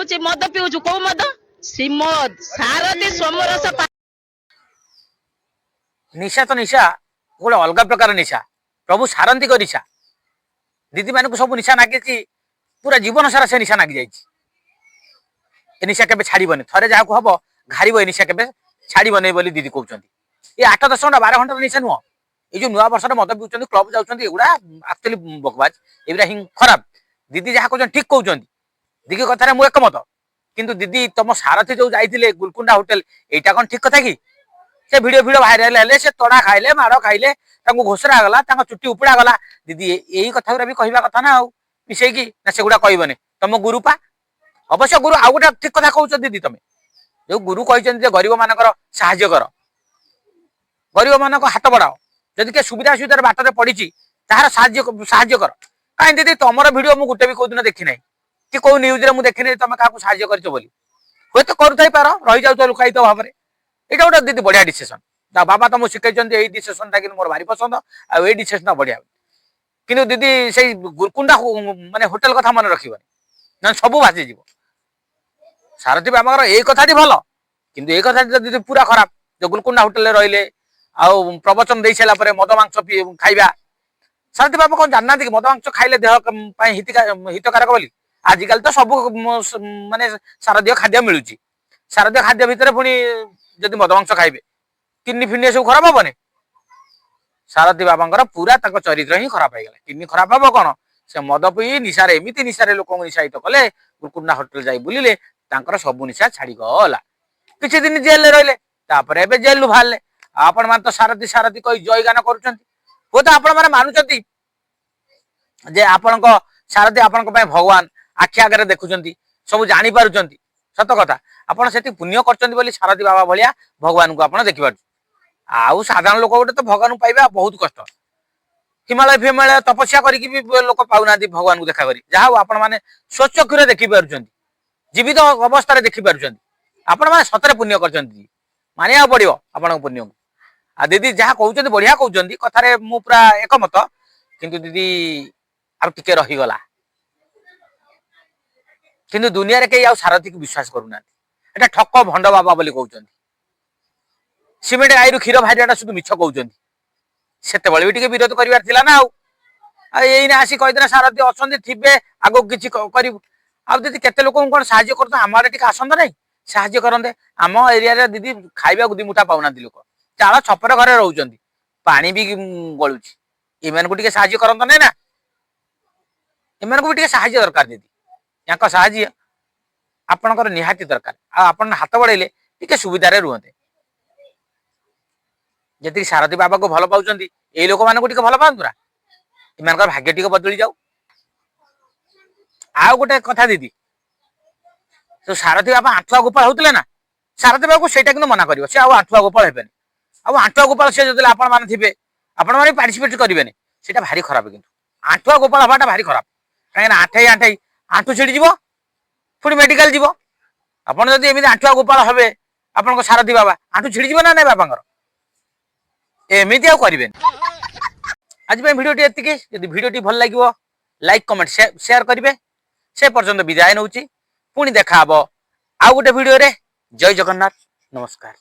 ଖାଉଛି ମଦ ପିଉଛୁ କୋଉ ମଦ ଶ୍ରୀମଦ ସାରଥୀ ସୋମରସ निशा तो निशा गोटे अलग प्रकार निशा प्रभु सारंती को निशा दीदी मान सब निशा नागी पूरा जीवन सारा से निशा नागी जाए निशा के छाड़बनी थे जहाँ को हम घार ए निशा के छाड़बनी बोली दीदी कहते ये 8-10 घंटा 12 घंटा निशा नुह ये नुआ वर्ष मद पीछे क्लब जाऊँगी एगुड़ा एक्चुअली बकवाज एगुड़ा हिं खराब दीदी जहाँ कहते ठीक कहते दीदी कथार मुझे एकमत किंतु दीदी तुम सारथी जो जाइए गुलकुंडा होटेल यहाँ कौन ठीक कथा कि से भिडियो भिडियो भाइराल हेले से तड़ा खाइले माड़ खाइले घोषरा गला चुट्टी उपड़ा गला दीदी यही कथा भी कहवा कथा ना मिसेकी ना सेगुड़ा कहबनी तुम गुरु पा अवश्य गुरु आउ गोटे ठीक कथा कह दीदी तुम जो गुरु कहते गरीब मान साहाय्य कर गरीब मान हाथ बढ़ाओ जदि के सुविधा असुविधार बाटर पड़ी तार साहाय्य कर कहीं दीदी तुम भिडियो मुझे गोटे भी कौ दिन देखी ना कि कौ न्यूज मुझे देखनी तुम क्या साहाय्य कर हूँ तो करूँ पार रही जाऊ लुकायित भाव में यहाँ गोटे दीदी बढ़िया डिसीजन बाबा तुमको शिखाई यही डिसीजन टा मोर भारी पसंद आई डिसीजन बढ़िया कि दीदी से गुरकुंडा माने होटेल कथा मन रखनी ना सब भासीज सारथी बाबा यही कथा भल कि यही कथा दीदी पूरा खराब जो गुरकुंडा होटेल रही आउ प्रवचन दे सारापर मद मांस खाइबा सारथी बाबा कौन जानना कि मद मांस खाइले देह हितकारक बोली आजिकल तो सब माने सारदीय खाद्य मिलूँ सारदीय खाद्य भितर पुणी जदि मद मांस खाइबे किडनी फिडनी सब खराब हेनी सारथी बाबा पूरा चरित्र ही खराब हो किडनी खराब हम कौन से मद पी निशार एमती निशार लोक निशायित कले गुरकुंडा होटेल जाई बुलिले सब निशा छाड़ी गला किछि दिन जेल रही जेल बाहर आपण मान तो सारथी सारथी कही जयगान कर तो आपण मैंने मानुंट जे आपण सारथी आपण भगवान आखि आगे देखुं सब जापार सत कथा आपड़ से पुण्य कर सारथी बाबा भाया भगवान को आप देखिपार आउ साधारण लोक गोटे तो भगवान पाइबा बहुत कष्ट हिमालय फिमालय तपस्या करके भी लोक पाऊना भगवान को देखा जहाँ आपण मैंने स्वचक्षुरे देखिपार जीवित अवस्था देखिपार आपण मैंने सतरे पुण्य कर मानिया पड़ो आपण पुण्य को आ दीदी जहाँ कहते बढ़िया कहते कथार मु पूरा एकमत किंतु दीदी आ टिके रहीगला किंतु दुनिया रे कई सारथी को विश्वास करूना एटा ठक भंड बाबा बोली कहते सीमेंट गाई क्षीर भाईटा शुद्ध मिछ कहते से भी विरोध करार ना आईना आसी कहीदेना सारथी अच्छा थे आग कि आदि केते लोक कौन साहय कर आम आड़े टी आसत ना साहय करते आम एरिया दीदी खाइबा दिमुठा पाऊना लोक चाल छपर घरे रोच पानी भी गलुची एमान को साहय करते ना एमान को भी साहय दरकार दीदी या साहय आपणकर निहाती दरकार आपन हाथ बढ़ेले टी सुविधार रुहते जी सारथी बाबा को भल पाँच ये लोक मान भल पातुरा इन भाग्य टी बदली जाऊ आउ गोटे कथा दीदी तो सारथी बाबा आंठुआ गोपाल होते ना सारथी बाबा को सहीटा कि मना कर आंठुआ गोपाल हेबे आउ आंठुआ गोपाल से जो आपण थे आपण मैंने पार्टिसिपेट करेंगे से भारी खराब कि आंठुआ गोपाल हवाटा भारी खराब कहीं आठई आठई आंठू छिड़ी पुणी मेडिकल जीव आपड़ जब एमती आंठुआ गोपाल हे आप सारथी बाबा आंठू छिड़ी ना ना बाबा एमती आउ करें आज भिडियो यदि भिडियो भल लगे लाइक कमेंट शेयर करेंगे से पर्यंत विदाय नौ पुणी देखा आउ गोटे भिडियो रे जय जगन्नाथ नमस्कार।